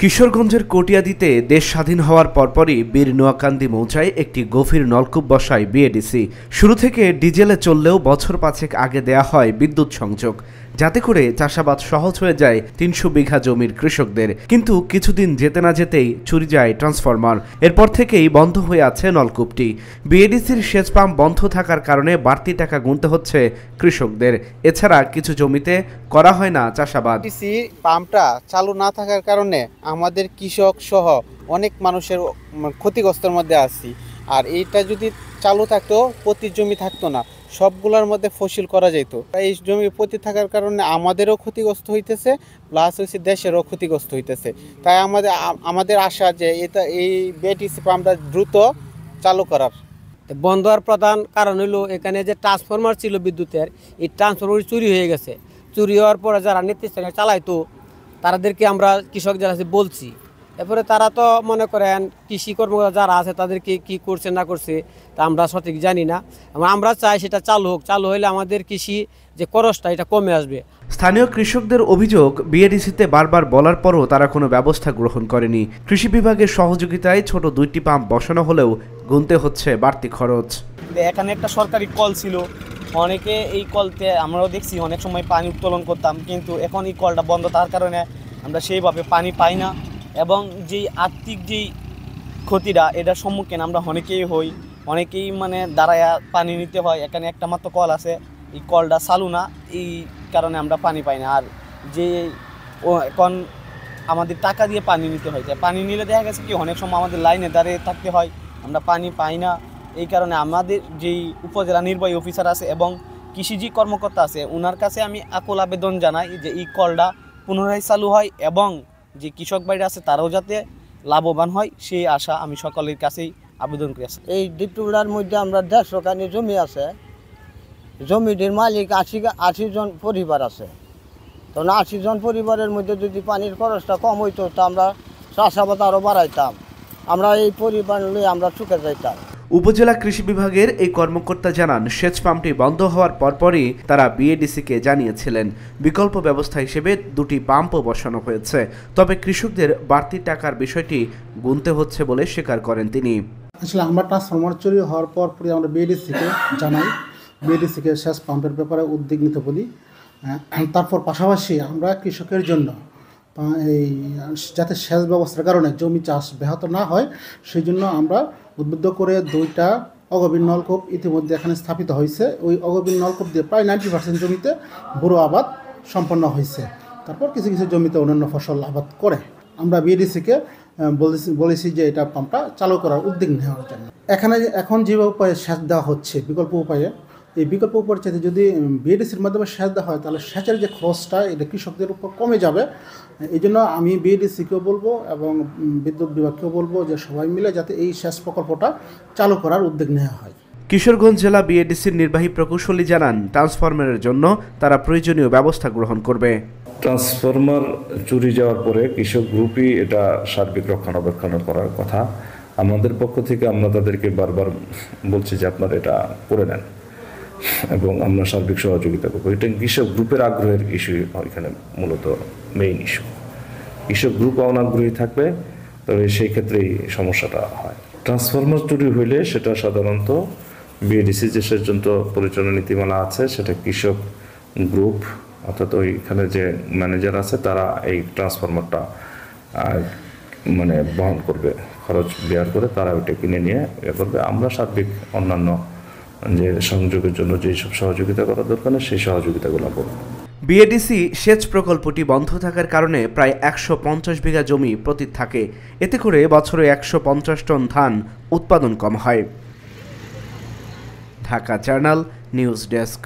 কিশোরগঞ্জের কটিয়াদীতে দেশ স্বাধীন হওয়ার পরপরই বীর নোয়াকান্দি মৌজায় একটি গভীর নলকূপ বসায় বিএডিসি। শুরু থেকে ডিজেলে চললেও বছর পাঁচেক আগে দেয়া হয় বিদ্যুৎ সংযোগ, যাতে করে চাষাবাদ সহজ হয়ে যায় ৩০০ বিঘা জমির কৃষকদের। কিন্তু কিছুদিন যেতে না যেতেই চুরি যায় ট্রান্সফরমার। এরপর থেকেই বন্ধ হয়ে আছে নলকূপটি। বিএডিসির সেচ পাম্প বন্ধ থাকার কারণে বাড়তি টাকা গুনতে হচ্ছে কৃষকদের। এছাড়া কিছু জমিতে করা হয় না চাষাবাদ। পাম্পটা চালু না থাকার কারণে আমাদের কৃষক সহ অনেক মানুষের ক্ষতিগ্রস্তের মধ্যে আছি। আর এইটা যদি চালু থাকতো, প্রতি জমি থাকতো না, সবগুলোর মধ্যে ফসল করা যেত। এই জমি প্রতি থাকার কারণে আমাদেরও ক্ষতিগ্রস্ত হইতেছে, প্লাস হচ্ছে দেশেরও ক্ষতিগ্রস্ত হইতেছে। তাই আমাদের আশা যে এই বিএডিসি পাম্পটা দ্রুত চালু করার। বন্ধ হওয়ার প্রধান কারণ হলো এখানে যে ট্রান্সফরমার ছিল বিদ্যুতের, এই ট্রান্সফরমার চুরি হয়ে গেছে। চুরি হওয়ার পরে যারা নেতৃস্থানীয় চালাইতো তাদেরকে আমরা কৃষক যারা আছে বলছি, এরপরে তারা তো মনে করেন কৃষি কর্মকর্তা যারা আছে তাদেরকে কি করছে না করছে তা আমরা সঠিক জানি না। আমরা চাই সেটা চালু হোক। চালু হলে আমাদের কৃষি যে খরচটা এটা কমে আসবে। স্থানীয় কৃষকদের অভিযোগ, বিএডিসিতে বারবার বলার পরও তারা কোনো ব্যবস্থা গ্রহণ করেনি। কৃষি বিভাগের সহযোগিতায় ছোট 2টি পাম্প বসানো হলেও গুনতে হচ্ছে বাড়তি খরচ। এখানে একটা সরকারি কল ছিল, অনেকে এই কলতে আমরাও দেখছি অনেক সময় পানি উত্তোলন করতাম, কিন্তু এখন এই কলটা বন্ধ থাকার কারণে আমরা সেইভাবে পানি পাই না, এবং যেই আর্থিক যেই ক্ষতিটা এটার সম্মুখীন আমরা অনেকেই হই। অনেকেই দাঁড়ায় পানি নিতে হয়। এখানে একটা মাত্র কল আছে, এই কলটা চালু না, এই কারণে আমরা পানি পাই না। আর যে এখন আমাদের টাকা দিয়ে পানি নিতে হয়, পানি নিলে দেখা গেছে কি অনেক সময় আমাদের লাইনে দাঁড়িয়ে থাকতে হয়, আমরা পানি পাই না। এই কারণে আমাদের যেই উপজেলা নির্বাহী অফিসার আছে এবং কৃষিজি কর্মকর্তা আছে, ওনার কাছে আমি আকুল আবেদন জানাই যে এই কলটা পুনরায় চালু হয় এবং যে কৃষক ভাইরা আছে তারাও যাতে লাভবান হয়, সেই আশা আমি সকলের কাছেই আবেদন করে আছি। এই দ্বীপটুলার মধ্যে আমরা 150 কানি জমি আছে, জমিটির মালিক 80 জন পরিবার আছে। তো 80 জন পরিবারের মধ্যে যদি পানির খরচটা কম হইতো তা আমরা চাষাবাদ আরও বাড়াইতাম। আমরা এই পরিবার নিয়ে আমরা চুকে যাইতাম। উপজেলা কৃষি বিভাগের এই কর্মকর্তা জানান, সেচ পাম্পটি বন্ধ হওয়ার পরপরই তারা বিএডিসিকে জানিয়েছিলেন। বিকল্প ব্যবস্থা হিসেবে 2টি পাম্পও বসানো হয়েছে। তবে কৃষকদের বাড়তি টাকার বিষয়টি গুনতে হচ্ছে বলে স্বীকার করেন তিনি। আসলে আমরা ট্রান্সফরমার চুরি হওয়ার পরই আমরা বিএডিসিকে জানাই, বিএডিসিকে সেচ পাম্পের ব্যাপারে উদ্যোগ নিতে বলি। তারপর পাশাপাশি আমরা কৃষকের জন্য এই যাতে সেচ ব্যবস্থার কারণে জমি চাষ ব্যাহত না হয় সেই জন্য আমরা উদ্বুদ্ধ করে 2টা অগভীর নলকূপ ইতিমধ্যে এখানে স্থাপিত হয়েছে। ওই অগভীর নলকূপ দিয়ে প্রায় 90% জমিতে বোরো আবাদ সম্পন্ন হয়েছে। তারপর কিছু কিছু জমিতে অন্যান্য ফসল আবাদ করে আমরা বিএডিসিকে বলেছি যে এটা পাম্পটা চালু করার উদ্যোগ নেওয়ার জন্য। এখন যে উপায়ে সেচ দেওয়া হচ্ছে বিকল্প উপায়ে, এই বিকল্প উপায়ের চাইতে যদি বিএডিসির মাধ্যমে সেচ দেওয়া হয় তাহলে সেচের যে খরচটা এটা কৃষকদের উপর কমে যাবে। এই জন্য আমি বিএডিসিকেও বলবো এবং বিদ্যুৎ বিভাগকেও বলবো যে সবাই মিলে যাতে এই সেচ প্রকল্পটা চালু করার উদ্যোগ নেওয়া হয়। কিশোরগঞ্জ জেলা বিএডিসির নির্বাহী প্রকৌশলী জানান, ট্রান্সফরমারের জন্য তারা প্রয়োজনীয় ব্যবস্থা গ্রহণ করবে। ট্রান্সফরমার চুরি যাওয়ার পরে কৃষক গ্রুপই এটা সার্বিক রক্ষণাবেক্ষণ করার কথা। আমাদের পক্ষ থেকে আমরা তাদেরকে বারবার বলছি যে আপনারা এটা করে নেন এবং আমরা সার্বিক সহযোগিতা করবো। এটা কৃষক গ্রুপের আগ্রহের ইস্যু, এখানে মূলত মেইন ইস্যু। কৃষক গ্রুপ অনাগ্রহী থাকবে তবে সেই ক্ষেত্রেই সমস্যাটা হয়। ট্রান্সফরমার চুরি হইলে সেটা সাধারণত বিএডিসি যে সেচযন্ত্র পরিচালনা নীতিমালা আছে সেটা কৃষক গ্রুপ অর্থাৎ ওইখানে যে ম্যানেজার আছে তারা এই ট্রান্সফরমারটা বহন করবে, খরচ বেয়ার করে তারা ওইটা কিনে নিয়ে করবে। আমরা সার্বিক অন্যান্য যে সংযোগের জন্য যেসব সহযোগিতা করা দরকার সেই সহযোগিতাগুলো করব। বিএডিসি সেচ প্রকল্পটি বন্ধ থাকার কারণে প্রায় 150 বিঘা জমি পতিত থাকে। এতে করে বছরে 150 টন ধান উৎপাদন কম হয়। Dhaka journal news desk.